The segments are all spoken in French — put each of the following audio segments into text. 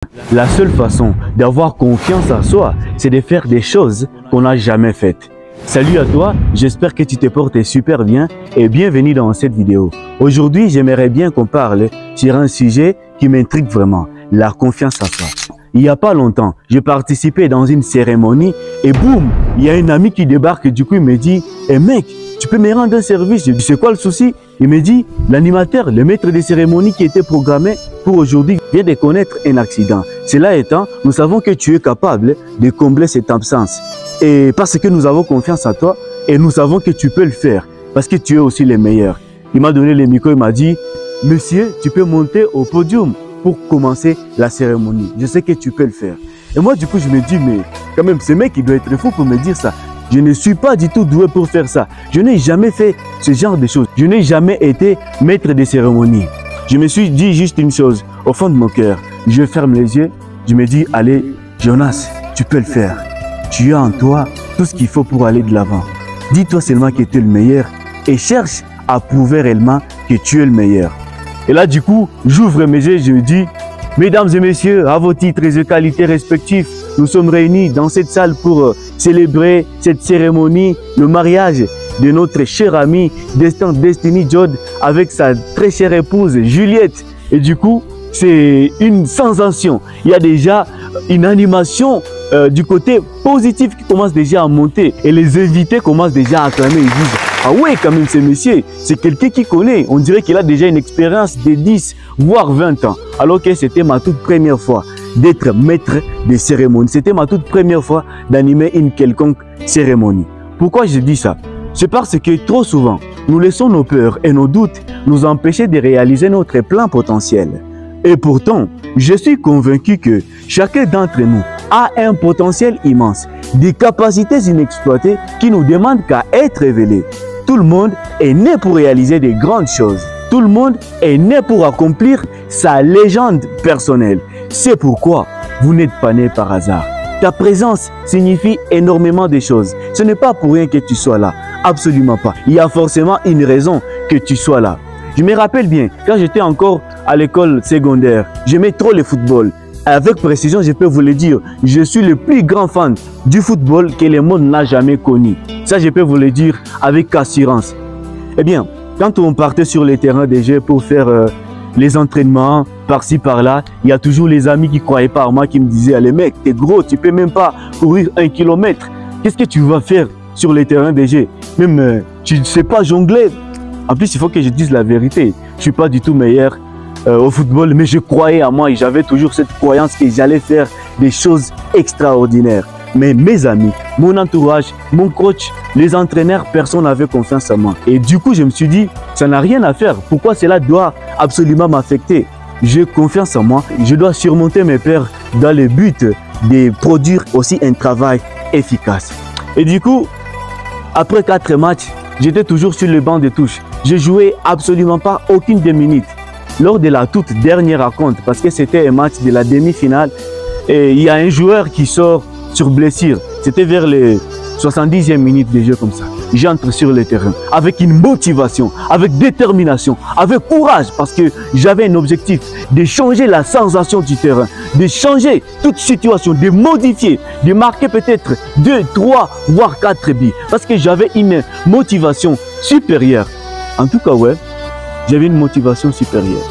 La seule façon d'avoir confiance en soi, c'est de faire des choses qu'on n'a jamais faites. Salut à toi, j'espère que tu te portes super bien et bienvenue dans cette vidéo. Aujourd'hui, j'aimerais bien qu'on parle sur un sujet qui m'intrigue vraiment, la confiance en soi. Il n'y a pas longtemps, j'ai participé dans une cérémonie et boum, il y a un ami qui débarque et du coup il me dit « Eh mec, tu peux me rendre un service ?» Je dis « C'est quoi le souci ?» Il me dit « L'animateur, le maître des cérémonies qui était programmé pour aujourd'hui vient de connaître un accident. Cela étant, nous savons que tu es capable de combler cette absence. Et parce que nous avons confiance en toi et nous savons que tu peux le faire parce que tu es aussi le meilleur. » Il m'a donné le micro, il m'a dit « Monsieur, tu peux monter au podium pour commencer la cérémonie. Je sais que tu peux le faire. » Et moi, du coup, je me dis, mais quand même, ce mec, il doit être fou pour me dire ça. Je ne suis pas du tout doué pour faire ça. Je n'ai jamais fait ce genre de choses. Je n'ai jamais été maître des cérémonies. Je me suis dit juste une chose, au fond de mon cœur. Je ferme les yeux, je me dis, allez, Jonas, tu peux le faire. Tu as en toi tout ce qu'il faut pour aller de l'avant. Dis-toi seulement que tu es le meilleur et cherche à prouver réellement que tu es le meilleur. Et là, du coup, j'ouvre mes yeux et je me dis, mesdames et messieurs, à vos titres et qualités respectifs, nous sommes réunis dans cette salle pour célébrer cette cérémonie, le mariage de notre cher ami Destiny Jod avec sa très chère épouse Juliette. Et du coup, c'est une sensation. Il y a déjà une animation du côté positif qui commence déjà à monter. Et les invités commencent déjà à acclamer. Ils disent, ah ouais, quand même, ce monsieur, c'est quelqu'un qui connaît. On dirait qu'il a déjà une expérience de 10, voire 20 ans. Alors que c'était ma toute première fois d'être maître des cérémonies. C'était ma toute première fois d'animer une quelconque cérémonie. Pourquoi je dis ça? C'est parce que trop souvent, nous laissons nos peurs et nos doutes nous empêcher de réaliser notre plein potentiel. Et pourtant, je suis convaincu que chacun d'entre nous a un potentiel immense, des capacités inexploitées qui nous demandent qu'à être révélées. Tout le monde est né pour réaliser des grandes choses. Tout le monde est né pour accomplir sa légende personnelle. C'est pourquoi vous n'êtes pas né par hasard. Ta présence signifie énormément de choses. Ce n'est pas pour rien que tu sois là. Absolument pas. Il y a forcément une raison que tu sois là. Je me rappelle bien, quand j'étais encore à l'école secondaire, j'aimais trop le football. Avec précision, je peux vous le dire, je suis le plus grand fan du football que le monde n'a jamais connu. Ça, je peux vous le dire avec assurance. Eh bien, quand on partait sur les terrains de jeu pour faire les entraînements par-ci par-là, il y a toujours les amis qui ne croyaient pas à moi, qui me disaient, allez mec, t'es gros, tu peux même pas courir 1 kilomètre. Qu'est-ce que tu vas faire sur les terrains de jeu? Même tu ne sais pas jongler. En plus, il faut que je dise la vérité. Je ne suis pas du tout meilleur au football, mais je croyais à moi et j'avais toujours cette croyance que j'allais faire des choses extraordinaires. Mais mes amis, mon entourage, mon coach, les entraîneurs, personne n'avait confiance en moi. Et du coup, je me suis dit, ça n'a rien à faire. Pourquoi cela doit absolument m'affecter? J'ai confiance en moi. Je dois surmonter mes peurs dans le but de produire aussi un travail efficace. Et du coup, après 4 matchs, j'étais toujours sur le banc de touche. Je jouais absolument pas aucune des minutes. Lors de la toute dernière rencontre, parce que c'était un match de la demi-finale, et il y a un joueur qui sort sur blessure. C'était vers les 70e minutes de jeu comme ça. J'entre sur le terrain avec une motivation, avec détermination, avec courage, parce que j'avais un objectif de changer la sensation du terrain, de changer toute situation, de modifier, de marquer peut-être 2, 3, voire 4 buts, parce que j'avais une motivation supérieure. En tout cas, ouais, j'avais une motivation supérieure.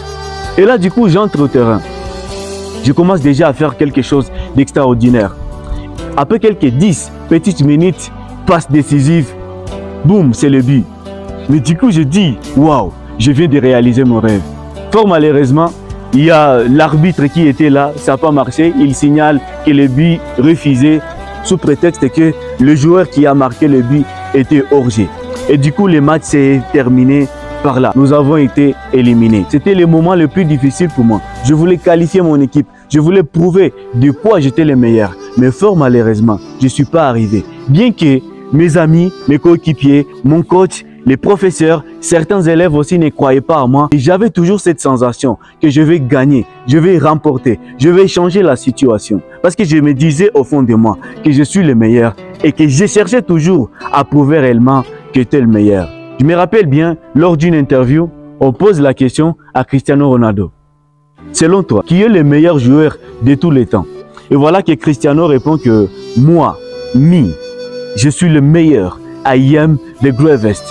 Et là, du coup, j'entre au terrain. Je commence déjà à faire quelque chose d'extraordinaire. Après quelques 10 petites minutes, passe décisive, boum, c'est le but. Mais du coup, je dis, waouh, je viens de réaliser mon rêve. Fort malheureusement, il y a l'arbitre qui était là, ça n'a pas marché. Il signale que le but refusé sous prétexte que le joueur qui a marqué le but était hors jeu. Et du coup, le match s'est terminé par là. Nous avons été éliminés. C'était le moment le plus difficile pour moi. Je voulais qualifier mon équipe. Je voulais prouver de quoi j'étais le meilleur. Mais fort malheureusement, je ne suis pas arrivé. Bien que mes amis, mes coéquipiers, mon coach, les professeurs, certains élèves aussi ne croyaient pas en moi. Et j'avais toujours cette sensation que je vais gagner, je vais remporter, je vais changer la situation. Parce que je me disais au fond de moi que je suis le meilleur et que je cherchais toujours à prouver réellement que j'étais le meilleur. Je me rappelle bien, lors d'une interview, on pose la question à Cristiano Ronaldo. selon toi, qui est le meilleur joueur de tous les temps? Et voilà que Cristiano répond que moi, je suis le meilleur. I am the greatest.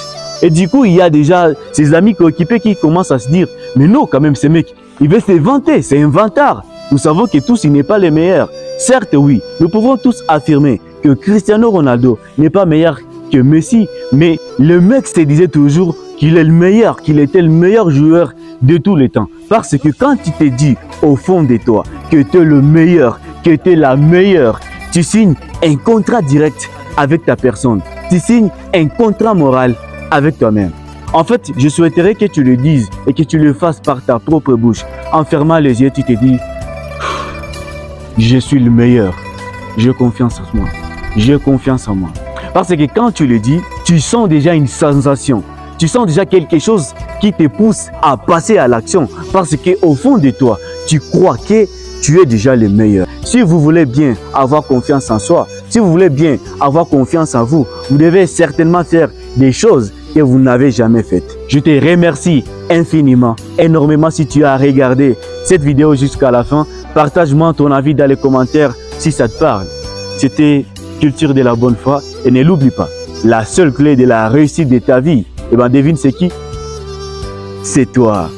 Et du coup, il y a déjà ses amis coéquipiers qui commencent à se dire, mais non, quand même, ce mec, il veut se vanter, c'est un vantard. Nous savons que tous, il n'est pas le meilleur. Certes, oui, nous pouvons tous affirmer que Cristiano Ronaldo n'est pas meilleur que Messi, mais le mec se disait toujours qu'il est le meilleur, qu'il était le meilleur joueur de tous les temps. Parce que quand tu te dis au fond de toi que tu es le meilleur, que tu es la meilleure, tu signes un contrat direct avec ta personne. Tu signes un contrat moral avec toi-même. En fait, je souhaiterais que tu le dises et que tu le fasses par ta propre bouche. En fermant les yeux, tu te dis, je suis le meilleur. J'ai confiance en moi. J'ai confiance en moi. Parce que quand tu le dis, tu sens déjà une sensation. Tu sens déjà quelque chose qui te pousse à passer à l'action. Parce qu'au fond de toi, tu crois que tu es déjà le meilleur. Si vous voulez bien avoir confiance en soi, si vous voulez bien avoir confiance en vous, vous devez certainement faire des choses que vous n'avez jamais faites. Je te remercie infiniment, énormément si tu as regardé cette vidéo jusqu'à la fin. Partage-moi ton avis dans les commentaires si ça te parle. C'était Culture de la bonne foi et ne l'oublie pas, la seule clé de la réussite de ta vie, eh ben devine c'est qui? C'est toi.